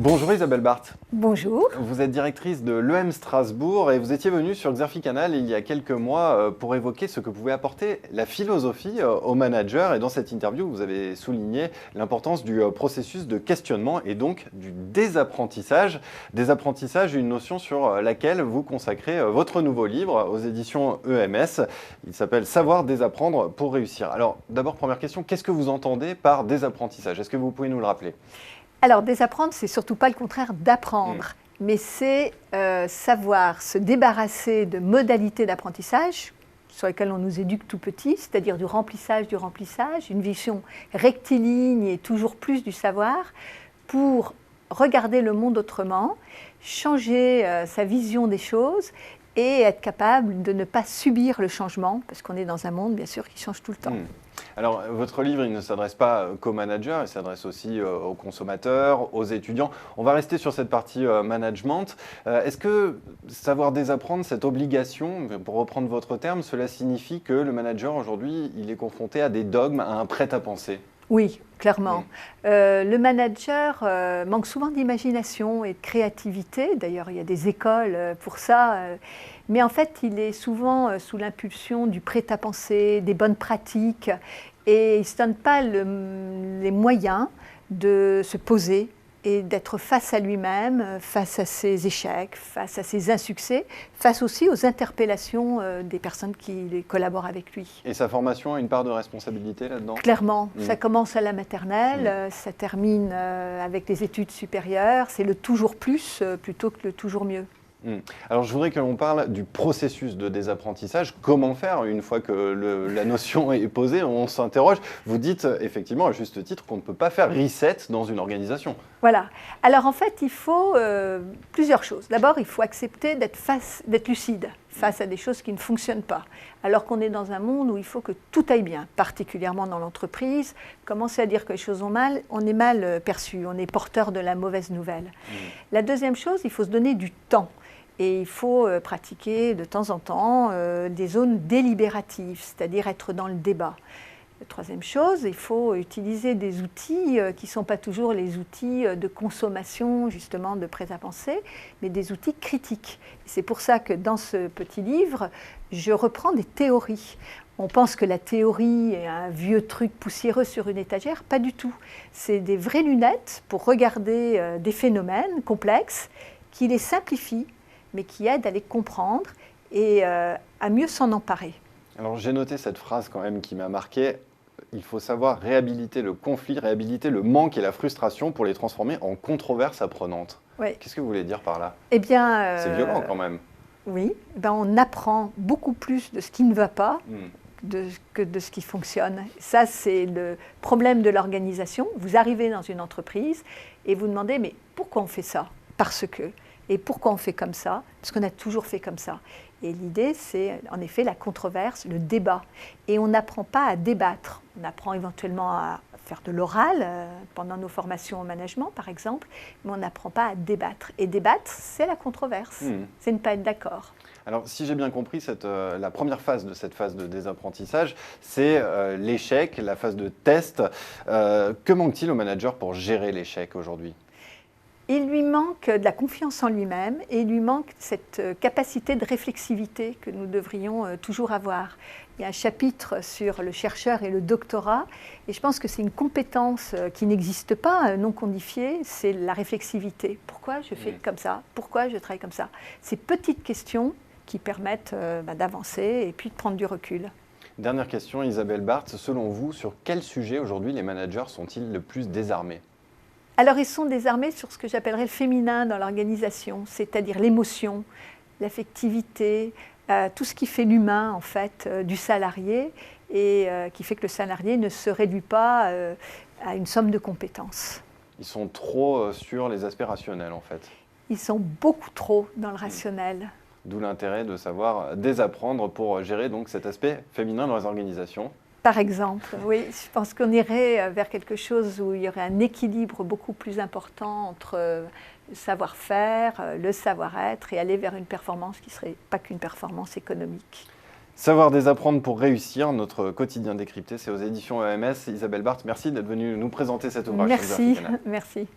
Bonjour Isabelle Barthes. Bonjour. Vous êtes directrice de l'EM Strasbourg et vous étiez venue sur Xerfi Canal il y a quelques mois pour évoquer ce que pouvait apporter la philosophie aux managers. Et dans cette interview, vous avez souligné l'importance du processus de questionnement et donc du désapprentissage. Désapprentissage, une notion sur laquelle vous consacrez votre nouveau livre aux éditions EMS. Il s'appelle « Savoir désapprendre pour réussir ». Alors d'abord, première question, qu'est-ce que vous entendez par désapprentissage? Est-ce que vous pouvez nous le rappeler? Alors, désapprendre, c'est surtout pas le contraire d'apprendre, mais c'est savoir se débarrasser de modalités d'apprentissage sur lesquelles on nous éduque tout petit, c'est-à-dire du remplissage, une vision rectiligne et toujours plus du savoir, pour regarder le monde autrement, changer sa vision des choses et être capable de ne pas subir le changement, parce qu'on est dans un monde, bien sûr, qui change tout le temps. Alors, votre livre, il ne s'adresse pas qu'aux managers, il s'adresse aussi aux consommateurs, aux étudiants. On va rester sur cette partie management. Est-ce que savoir désapprendre cette obligation, pour reprendre votre terme, cela signifie que le manager, aujourd'hui, il est confronté à des dogmes, à un prêt-à-penser? Oui, clairement. Le manager manque souvent d'imagination et de créativité. D'ailleurs, il y a des écoles pour ça. Mais en fait, il est souvent sous l'impulsion du prêt-à-penser, des bonnes pratiques. Et il ne se donne pas les moyens de se poser et d'être face à lui-même, face à ses échecs, face à ses insuccès, face aussi aux interpellations des personnes qui collaborent avec lui. Et sa formation a une part de responsabilité là-dedans? Clairement, ça commence à la maternelle, ça termine avec les études supérieures, c'est le toujours plus plutôt que le toujours mieux. Alors, je voudrais que l'on parle du processus de désapprentissage. Comment faire une fois que la notion est posée? On s'interroge. Vous dites effectivement, à juste titre, qu'on ne peut pas faire reset dans une organisation. Voilà. Alors, en fait, il faut plusieurs choses. D'abord, il faut accepter d'être lucide face à des choses qui ne fonctionnent pas. Alors qu'on est dans un monde où il faut que tout aille bien, particulièrement dans l'entreprise. Commencer à dire que les choses vont mal, on est mal perçu, on est porteur de la mauvaise nouvelle. La deuxième chose, il faut se donner du temps. Et il faut pratiquer de temps en temps des zones délibératives, c'est-à-dire être dans le débat. La troisième chose, il faut utiliser des outils qui ne sont pas toujours les outils de consommation, justement, de prêt-à-penser, mais des outils critiques. C'est pour ça que dans ce petit livre, je reprends des théories. On pense que la théorie est un vieux truc poussiéreux sur une étagère, pas du tout. C'est des vraies lunettes pour regarder des phénomènes complexes qui les simplifient, mais qui aident à les comprendre et à mieux s'en emparer. Alors j'ai noté cette phrase quand même qui m'a marqué. Il faut savoir réhabiliter le conflit, réhabiliter le manque et la frustration pour les transformer en controverses apprenantes. Oui. Qu'est-ce que vous voulez dire par là? Eh bien, c'est violent quand même. Oui, on apprend beaucoup plus de ce qui ne va pas que de ce qui fonctionne. Ça, c'est le problème de l'organisation. Vous arrivez dans une entreprise et vous demandez, mais pourquoi on fait ça? Parce que. Et pourquoi on fait comme ça? Parce qu'on a toujours fait comme ça. Et l'idée, c'est en effet la controverse, le débat. Et on n'apprend pas à débattre. On apprend éventuellement à faire de l'oral pendant nos formations au management, par exemple, mais on n'apprend pas à débattre. Et débattre, c'est la controverse. C'est ne pas être d'accord. Alors, si j'ai bien compris, la première phase de cette phase de désapprentissage, c'est l'échec, la phase de test. Que manque-t-il au manager pour gérer l'échec aujourd'hui? Il lui manque de la confiance en lui-même et il lui manque cette capacité de réflexivité que nous devrions toujours avoir. Il y a un chapitre sur le chercheur et le doctorat et je pense que c'est une compétence qui n'existe pas, non codifiée, c'est la réflexivité. Pourquoi je fais comme ça? Pourquoi je travaille comme ça? Ces petites questions qui permettent d'avancer et puis de prendre du recul. Dernière question, Isabelle Barthes. Selon vous, sur quel sujet aujourd'hui les managers sont-ils le plus désarmés? Alors, ils sont désarmés sur ce que j'appellerais le féminin dans l'organisation, c'est-à-dire l'émotion, l'affectivité, tout ce qui fait l'humain, en fait, du salarié et qui fait que le salarié ne se réduit pas à une somme de compétences. Ils sont trop sur les aspects rationnels, en fait. Ils sont beaucoup trop dans le rationnel. D'où l'intérêt de savoir désapprendre pour gérer donc cet aspect féminin dans les organisations. Par exemple, oui, je pense qu'on irait vers quelque chose où il y aurait un équilibre beaucoup plus important entre le savoir-faire, le savoir-être et aller vers une performance qui ne serait pas qu'une performance économique. Savoir désapprendre pour réussir, notre quotidien décrypté, c'est aux éditions EMS. Isabelle Barthes, merci d'être venue nous présenter cet ouvrage. Merci, merci.